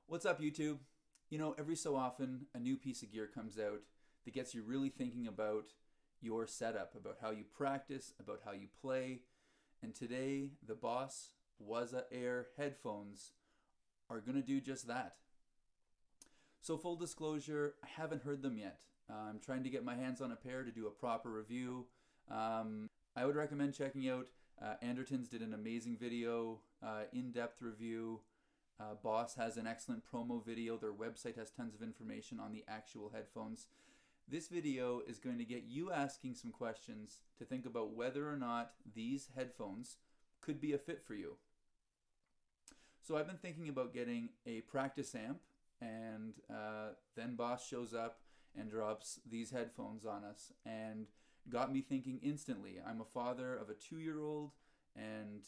What's up, YouTube? Every so often a new piece of gear comes out that gets you really thinking about your setup, about how you practice, about how you play. And today, the BOSS Waza-Air headphones are going to do just that. So full disclosure, I haven't heard them yet. I'm trying to get my hands on a pair to do a proper review. I would recommend checking out Anderton's did an amazing video, in-depth review. BOSS has an excellent promo video. Their website has tons of information on the actual headphones. This video is going to get you asking some questions to think about whether or not these headphones could be a fit for you. So I've been thinking about getting a practice amp, and then BOSS shows up and drops these headphones on us and got me thinking instantly. I'm a father of a 2-year-old, and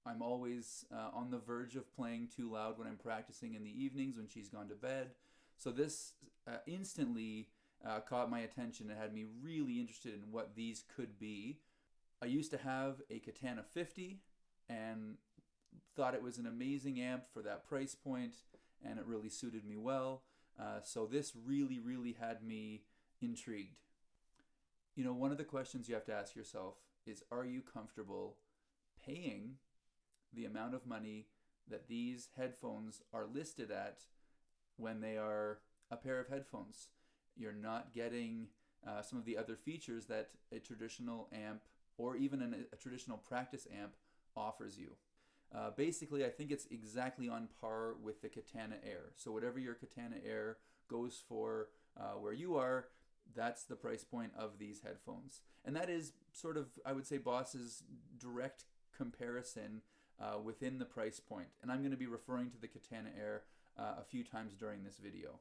I'm always on the verge of playing too loud when I'm practicing in the evenings when she's gone to bed. So this instantly caught my attention and had me really interested in what these could be. I used to have a Katana 50 and thought it was an amazing amp for that price point, and it really suited me well. So this really had me intrigued. One of the questions you have to ask yourself is, are you comfortable paying the amount of money that these headphones are listed at when they are a pair of headphones? You're not getting some of the other features that a traditional amp or even a traditional practice amp offers you. Basically, I think it's exactly on par with the Katana Air. So whatever your Katana Air goes for where you are, that's the price point of these headphones. And that is sort of, I would say, BOSS's direct comparison within the price point. And I'm going to be referring to the Katana Air a few times during this video.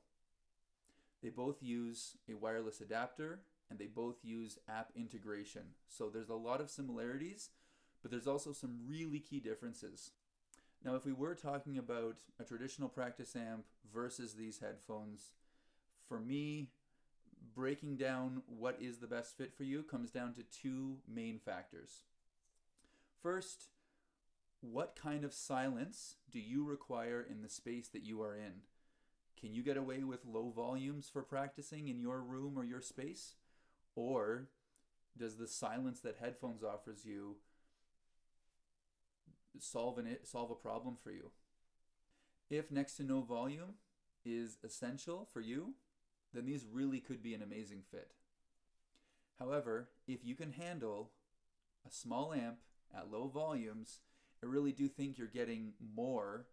They both use a wireless adapter, and they both use app integration. So there's a lot of similarities, but there's also some really key differences. Now, if we were talking about a traditional practice amp versus these headphones, for me, breaking down what is the best fit for you comes down to two main factors. First, what kind of silence do you require in the space that you are in? Can you get away with low volumes for practicing in your room or your space? Or does the silence that headphones offers you solve a problem for you? If next to no volume is essential for you, then these really could be an amazing fit. However, if you can handle a small amp at low volumes, I really do think you're getting more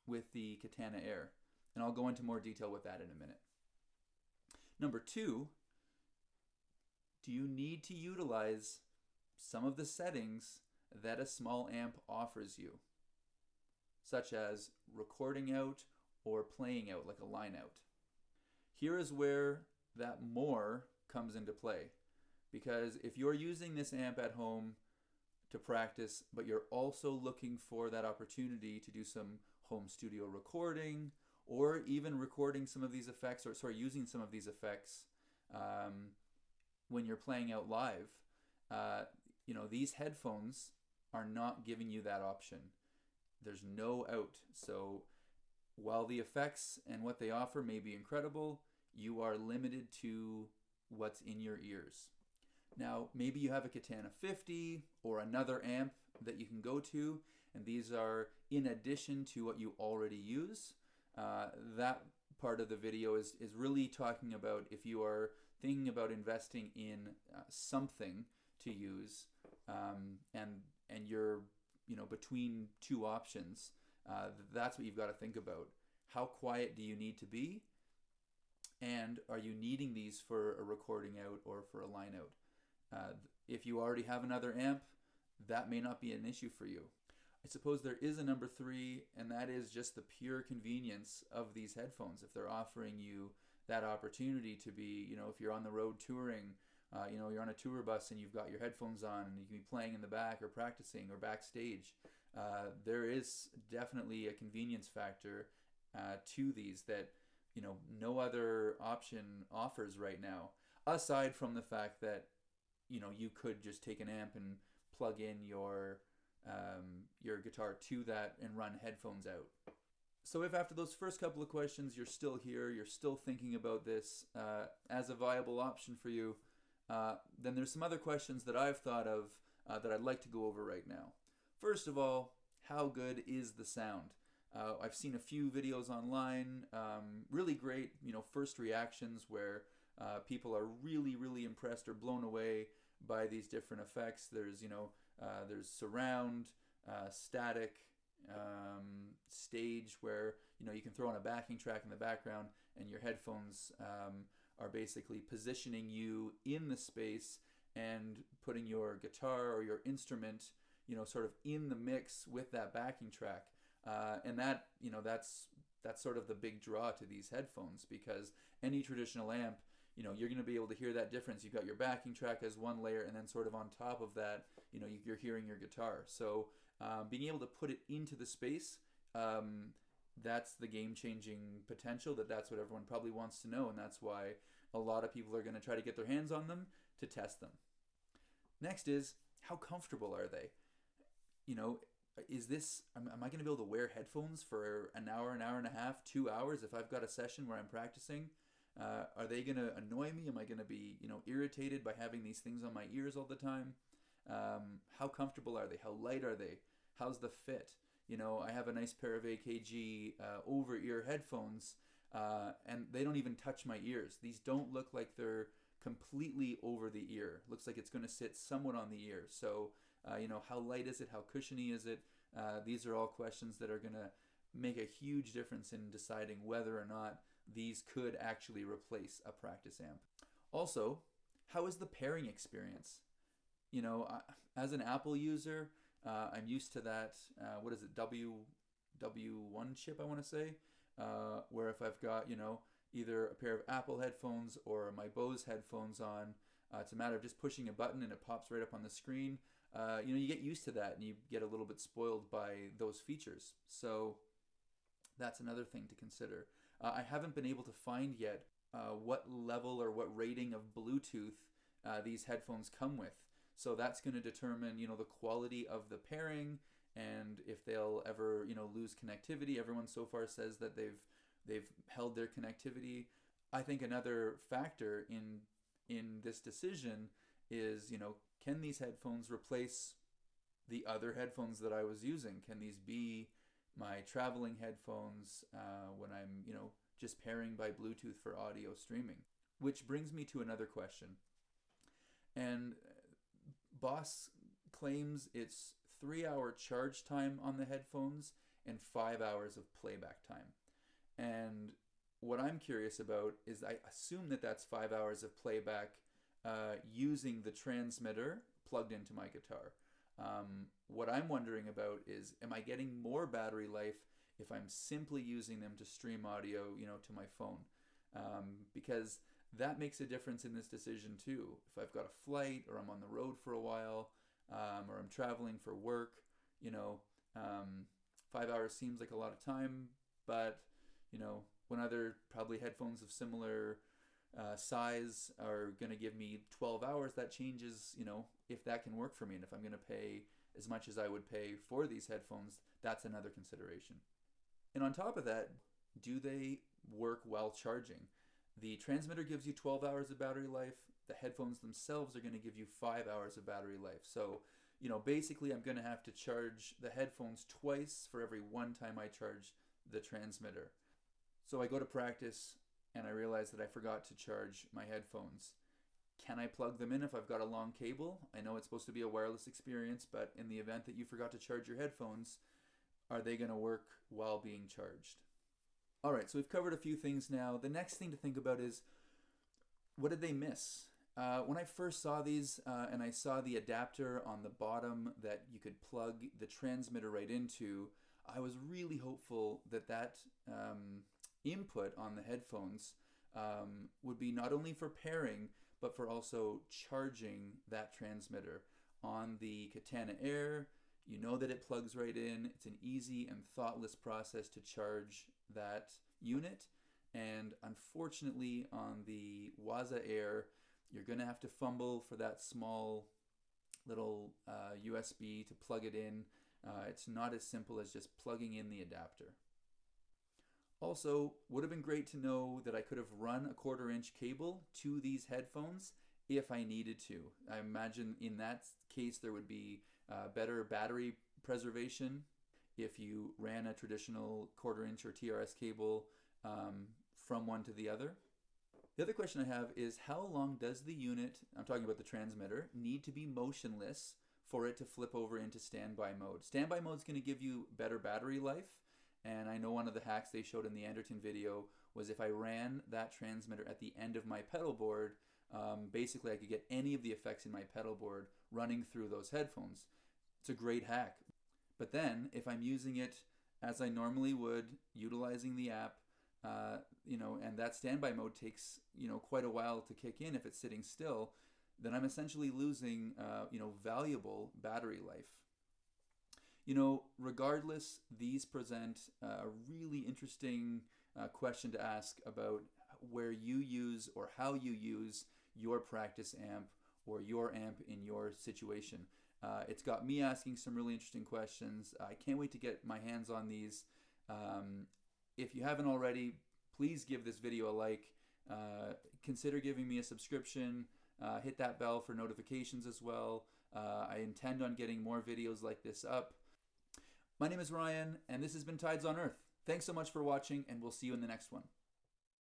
with the Katana Air. And I'll go into more detail with that in a minute. Number two, do you need to utilize some of the settings that a small amp offers you, such as recording out or playing out, like a line out? Here is where that more comes into play. Because if you're using this amp at home to practice, but you're also looking for that opportunity to do some home studio recording, or even recording some of these effects, or using some of these effects when you're playing out live, these headphones are not giving you that option. There's no out. So while the effects and what they offer may be incredible, you are limited to what's in your ears. Now, maybe you have a Katana 50 or another amp that you can go to, and these are in addition to what you already use. That part of the video is really talking about if you are thinking about investing in something to use, and you're between two options. That's what you've got to think about. How quiet do you need to be? And are you needing these for a recording out or for a line out? If you already have another amp, that may not be an issue for you. I suppose there is a number three, and that is just the pure convenience of these headphones. If they're offering you that opportunity to be, if you're on the road touring, you're on a tour bus and you've got your headphones on and you can be playing in the back or practicing or backstage, there is definitely a convenience factor to these that no other option offers right now, aside from the fact that you could just take an amp and plug in your guitar to that and run headphones out. So if after those first couple of questions you're still here, you're still thinking about this as a viable option for you, then there's some other questions that I've thought of that I'd like to go over right now. First of all, how good is the sound? I've seen a few videos online, really great, first reactions where people are really, really impressed or blown away by these different effects. There's surround, static, stage where you can throw on a backing track in the background and your headphones are basically positioning you in the space and putting your guitar or your instrument sort of in the mix with that backing track, and that's sort of the big draw to these headphones, because any traditional amp, you're going to be able to hear that difference. You've got your backing track as one layer, and then sort of on top of that, you're hearing your guitar. So being able to put it into the space, that's the game-changing potential. That's what everyone probably wants to know, and that's why a lot of people are going to try to get their hands on them to test them. Next is, how comfortable are they? Am I going to be able to wear headphones for an hour and a half, 2 hours if I've got a session where I'm practicing? Are they going to annoy me? Am I going to be, irritated by having these things on my ears all the time? How comfortable are they? How light are they? How's the fit? I have a nice pair of AKG over-ear headphones, and they don't even touch my ears. These don't look like they're completely over the ear. Looks like it's going to sit somewhat on the ear. So, how light is it? How cushiony is it? These are all questions that are going to make a huge difference in deciding whether or not these could actually replace a practice amp. Also, how is the pairing experience? As an Apple user, I'm used to that, W1 chip, I want to say, where if I've got, either a pair of Apple headphones or my BOSE headphones on, it's a matter of just pushing a button and it pops right up on the screen. You get used to that and you get a little bit spoiled by those features. So that's another thing to consider. I haven't been able to find yet what level or what rating of Bluetooth these headphones come with. So that's going to determine, the quality of the pairing and if they'll ever, lose connectivity. Everyone so far says that they've held their connectivity. I think another factor in this decision is, can these headphones replace the other headphones that I was using? Can these be my traveling headphones when I'm, just pairing by Bluetooth for audio streaming? Which brings me to another question. And BOSS claims it's 3-hour charge time on the headphones and 5 hours of playback time. And what I'm curious about is, I assume that that's 5 hours of playback using the transmitter plugged into my guitar. What I'm wondering about is, am I getting more battery life if I'm simply using them to stream audio, to my phone? Because that makes a difference in this decision too. If I've got a flight, or I'm on the road for a while, or I'm traveling for work, 5 hours seems like a lot of time, but when other probably headphones of similar size are going to give me 12 hours, that changes, if that can work for me. And if I'm going to pay as much as I would pay for these headphones, that's another consideration. And on top of that, do they work while charging? The transmitter gives you 12 hours of battery life. The headphones themselves are going to give you 5 hours of battery life. So, basically I'm going to have to charge the headphones twice for every one time I charge the transmitter. So I go to practice and I realize that I forgot to charge my headphones. Can I plug them in if I've got a long cable? I know it's supposed to be a wireless experience, but in the event that you forgot to charge your headphones, are they going to work while being charged? All right, so we've covered a few things now. The next thing to think about is, what did they miss? When I first saw these and I saw the adapter on the bottom that you could plug the transmitter right into, I was really hopeful that input on the headphones would be not only for pairing, but for also charging that transmitter. On the Katana Air, you know that it plugs right in. It's an easy and thoughtless process to charge that unit. And unfortunately, on the Waza-Air, you're going to have to fumble for that small little USB to plug it in. It's not as simple as just plugging in the adapter. Also, would have been great to know that I could have run a 1/4-inch cable to these headphones if I needed to. I imagine in that case there would be better battery preservation if you ran a traditional 1/4-inch or TRS cable from one to the other. The other question I have is, how long does the unit, I'm talking about the transmitter, need to be motionless for it to flip over into standby mode? Standby mode is going to give you better battery life, and I know one of the hacks they showed in the Anderton video was if I ran that transmitter at the end of my pedal board, basically I could get any of the effects in my pedal board running through those headphones. It's a great hack. But then if I'm using it as I normally would, utilizing the app, and that standby mode takes, quite a while to kick in if it's sitting still, then I'm essentially losing, valuable battery life. Regardless, these present a really interesting question to ask about where you use or how you use your practice amp or your amp in your situation. It's got me asking some really interesting questions. I can't wait to get my hands on these. If you haven't already, please give this video a like. Consider giving me a subscription. Hit that bell for notifications as well. I intend on getting more videos like this up. My name is Ryan, and this has been Tides on Earth. Thanks so much for watching, and we'll see you in the next one.